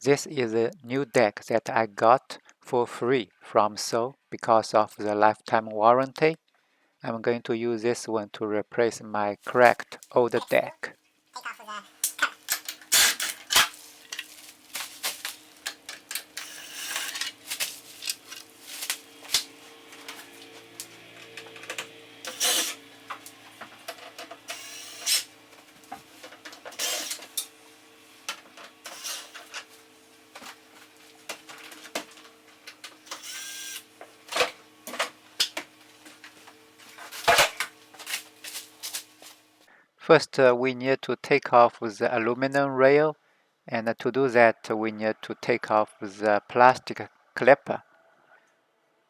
This is a new deck that I got for free from Seoul because of the lifetime warranty. I'm going to use this one to replace my cracked old deck. First, we need to take off the aluminum rail, and to do that, we need to take off the plastic clipper,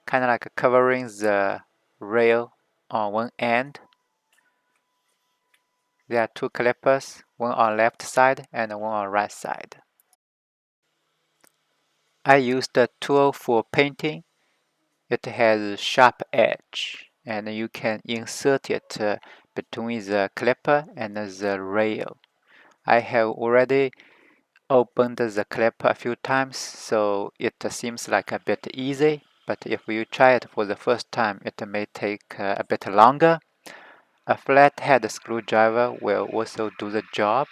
kind of like covering the rail on one end. There are two clippers, one on left side and one on right side. I used the tool for painting. It has a sharp edge, and you can insert it between the clipper and the rail. I have already opened the clipper a few times, so it seems like a bit easy, but if you try it for the first time, it may take a bit longer. A flathead screwdriver will also do the job,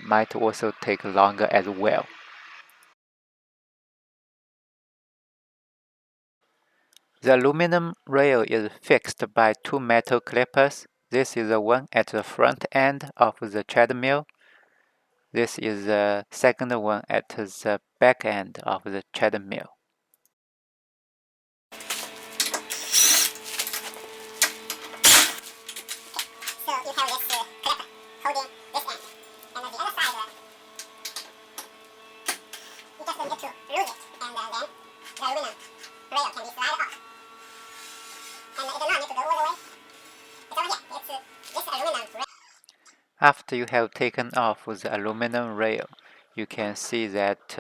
might also take longer as well. The aluminum rail is fixed by two metal clippers. This is the one at the front end of the treadmill. This is the second one at the back end of the treadmill. So you have this clipper holding this end, and on the other side, you just need to lose it, and then the aluminum rail can be slid off. And it does not need to go all the way. It's over here. It's this aluminum rail. After you have taken off the aluminum rail, you can see that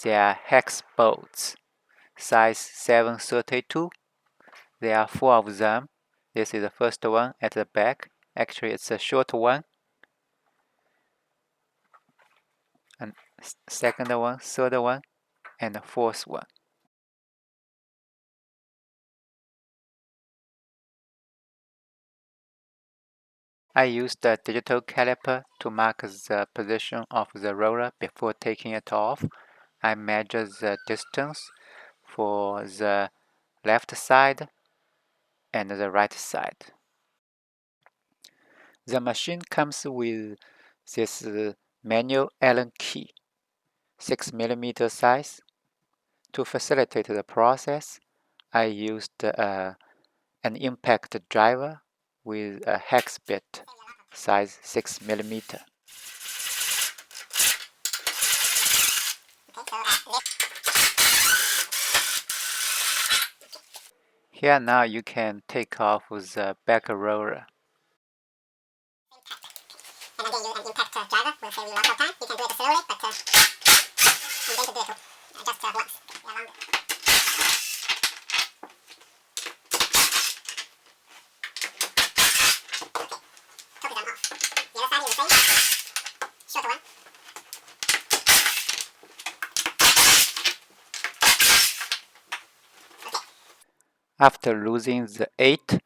there are hex bolts, size 732. There are 4 of them. This is the first one at the back. Actually, it's a short one. And second one, third one, and the fourth one. I used a digital caliper to mark the position of the roller before taking it off. I measure the distance for the left side and the right side. The machine comes with this manual Allen key, 6mm size. To facilitate the process, I used an impact driver with a hex bit, size 6mm. Here now you can take off the back roller. And again, use an impact driver will save you lots of time. You can do it slowly, but I'm going to do it just once. Longer. Okay, took them off. The other side is the same. Shorter one. Okay. After losing the 8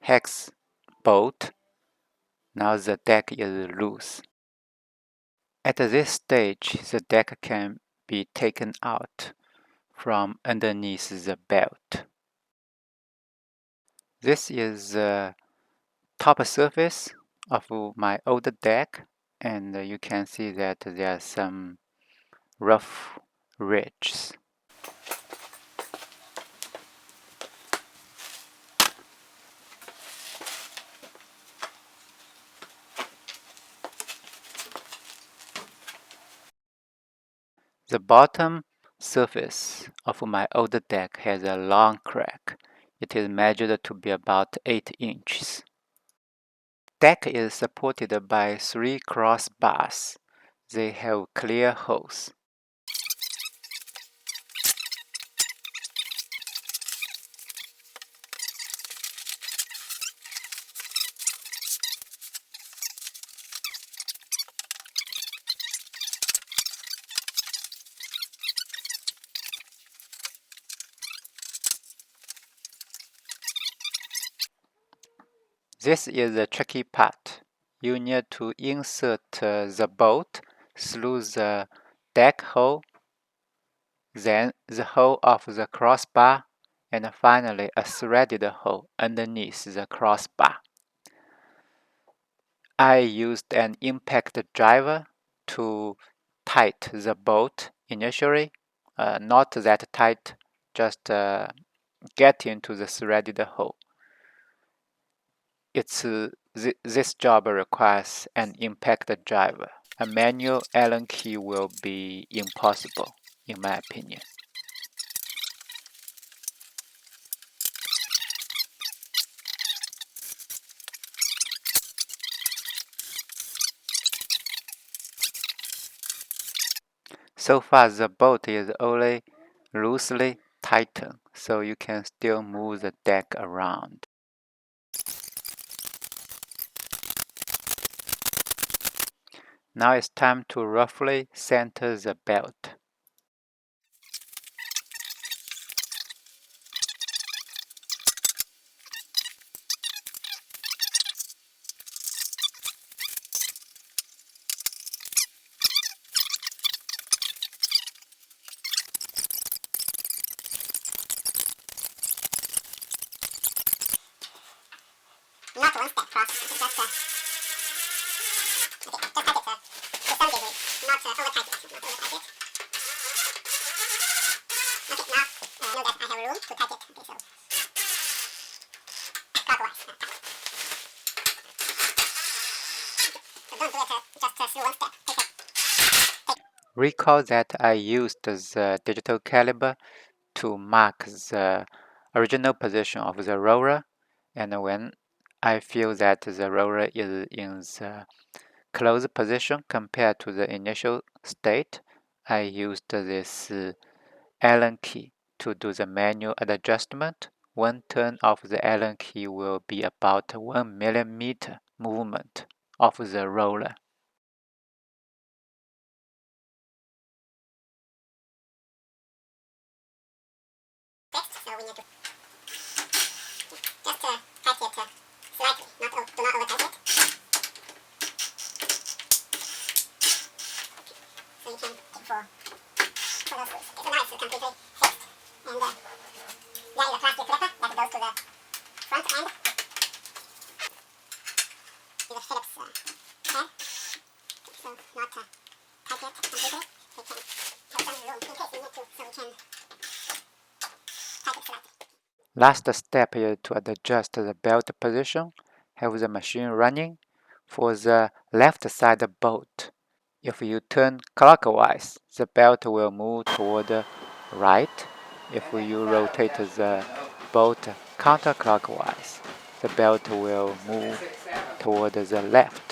hex bolt, now the deck is loose. At this stage, the deck can be taken out from underneath the belt. This is the top surface of my old deck, and you can see that there are some rough ridges. The bottom surface of my old deck has a long crack. It is measured to be about 8 inches. Deck is supported by 3 crossbars. They have clear holes. This is the tricky part. You need to insert the bolt through the deck hole, then the hole of the crossbar, and finally a threaded hole underneath the crossbar. I used an impact driver to tighten the bolt initially, not that tight, just get into the threaded hole. This job requires an impact driver. A manual Allen key will be impossible, in my opinion. So far, the bolt is only loosely tightened, so you can still move the deck around. Now it's time to roughly center the belt. Not one step cross, just tight it to some degree, not over tight it, Okay, now know that I have room to tight it. Okay, so clockwise. So don't do it just through one step. Recall that I used the digital caliber to mark the original position of the roller, and when I feel that the roller is in the close position compared to the initial state, I used this Allen key to do the manual adjustment. One turn of the Allen key will be about 1 millimeter movement of the roller. So we need to just tight it slightly, do not over tight it. So you can for those screws. So now it's completely fixed. And there is a plastic clipper that goes to the front end. Is a Phillips head. So not tight it completely. We can have some room in case we need to, so we can tight it slightly. Last step is to adjust the belt position. Have the machine running. For the left side bolt, if you turn clockwise, the belt will move toward the right. If you rotate the bolt counterclockwise, the belt will move toward the left.